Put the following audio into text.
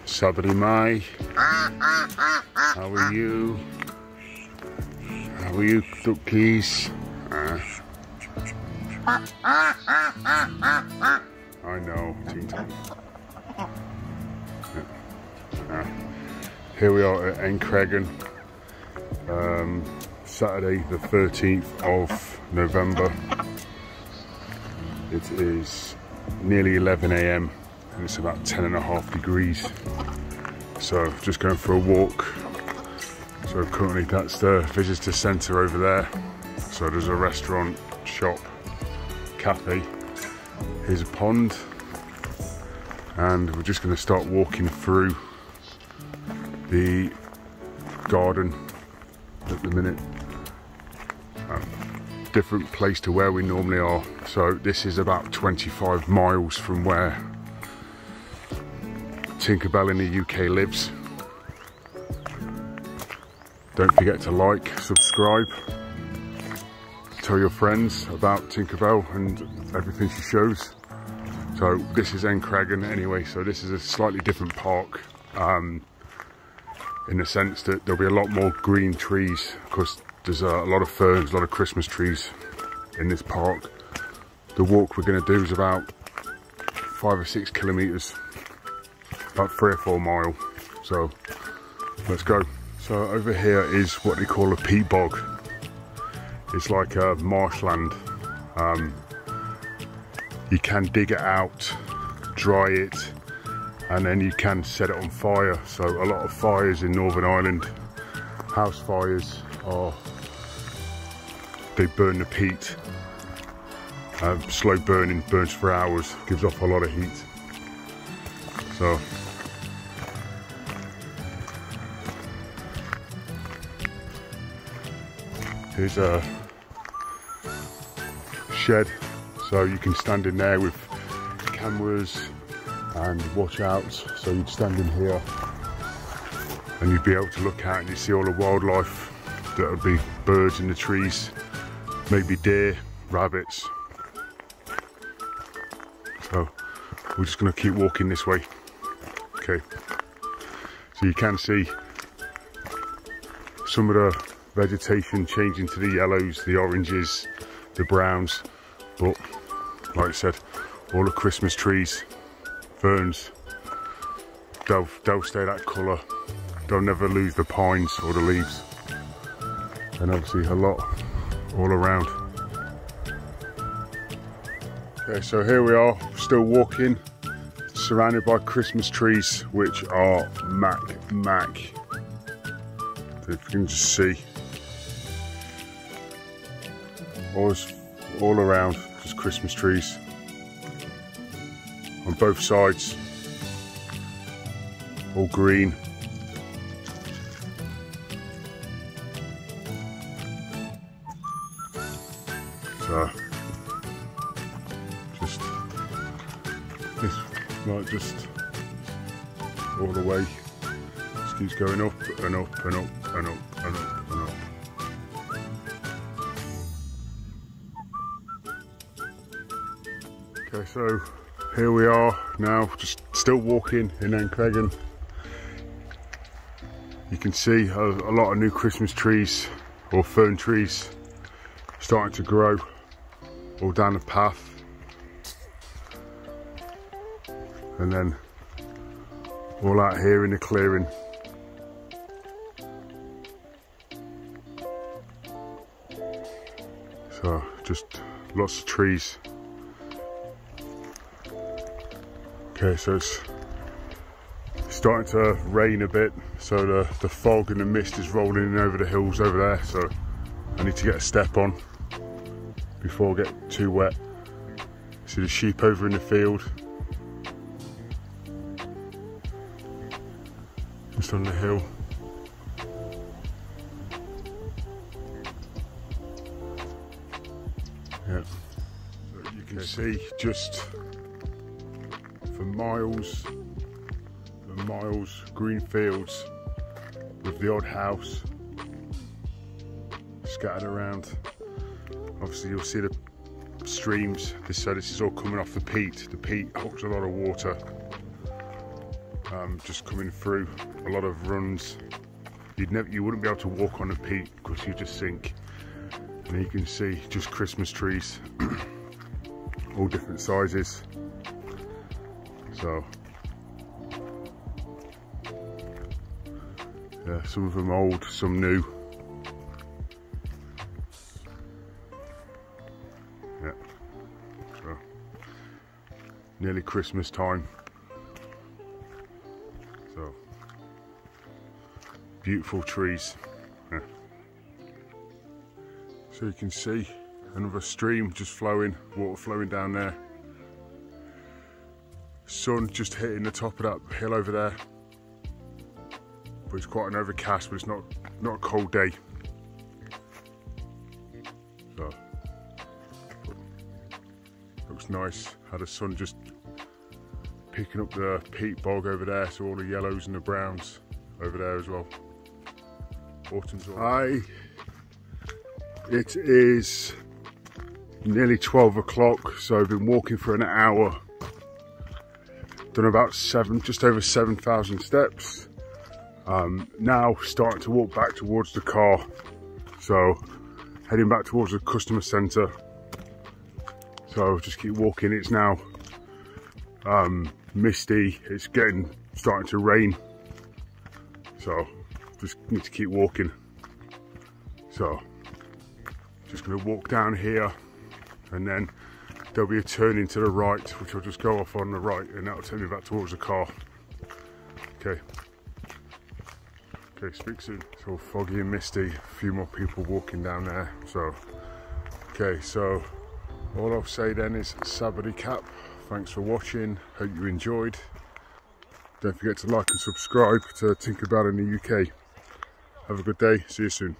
Saturday, May. How are you? How are you, duckies? I know, Teen Time. Here we are at An Creagan, Saturday the 13th of November. It is nearly 11 AM and it's about 10.5 degrees. So just going for a walk. So currently that's the visitor centre over there. So there's a restaurant, shop, cafe. Here's a pond. And we're just going to start walking through the garden at the minute. Different place to where we normally are. So this is about 25 miles from where Tinkerbell in the UK lives. Don't forget to like, subscribe, tell your friends about Tinkerbell and everything she shows. So this is An Creagan anyway, so this is a slightly different park in the sense that there'll be a lot more green trees because there's a lot of ferns, a lot of Christmas trees in this park. The walk we're going to do is about 5 or 6 kilometres, about 3 or 4 miles. So let's go. So over here is what they call a peat bog. It's like a marshland. You can dig it out, dry it, and then you can set it on fire. So a lot of fires in Northern Ireland, house fires, they burn the peat. Slow burning, burns for hours, gives off a lot of heat. So here's a shed, so you can stand in there with cameras and watch out. So you'd stand in here and you'd be able to look out and you see all the wildlife. That would be birds in the trees, maybe deer, rabbits. So we're just going to keep walking this way. Okay, so you can see some of the vegetation changing to the yellows, the oranges, the browns, but like I said, all the Christmas trees, ferns, they'll stay that colour. They'll never lose the pines or the leaves. And obviously a lot all around. Okay, so here we are, still walking, surrounded by Christmas trees, which are mac. If you can just see, all around, just Christmas trees on both sides, all green. So just all the way, just keeps going up and up and up and up and up and up. Okay, so here we are now, just still walking in An Creagan. You can see a lot of new Christmas trees or fern trees starting to grow all down the path. And then all out here in the clearing. So just lots of trees. Okay, so it's starting to rain a bit, so the fog and the mist is rolling in over the hills over there, so I need to get a step on before I get too wet. See the sheep over in the field. Just on the hill. Yeah, so you can see just for miles and miles green fields with the odd house scattered around. Obviously you'll see the streams, so this is all coming off the peat. The peat holds a lot of water. just coming through. A lot of runs. You wouldn't be able to walk on the peat because you just sink. And you can see just Christmas trees, all different sizes. So yeah, some of them old, some new. Yeah, so nearly Christmas time. So beautiful trees. Yeah. So you can see another stream just flowing, water flowing down there. Sun just hitting the top of that hill over there. But it's quite an overcast, but it's not a cold day. So looks nice. Had the sun just picking up the peat bog over there, so all the yellows and the browns over there as well. Autumn's all. It is nearly 12 o'clock, so I've been walking for an hour. Done about just over 7,000 steps. Now starting to walk back towards the car. So heading back towards the customer centre. So just keep walking. It's now misty. It's starting to rain. So just need to keep walking. So just going to walk down here, and then there'll be a turning to the right, which I'll just go off on the right, and that'll take me back towards the car. Okay. Okay, speak soon. It's all foggy and misty. A few more people walking down there. So, okay, so all I'll say then is Sabadi Cap. Thanks for watching. Hope you enjoyed. Don't forget to like and subscribe to Tinkerbell in the UK. Have a good day. See you soon.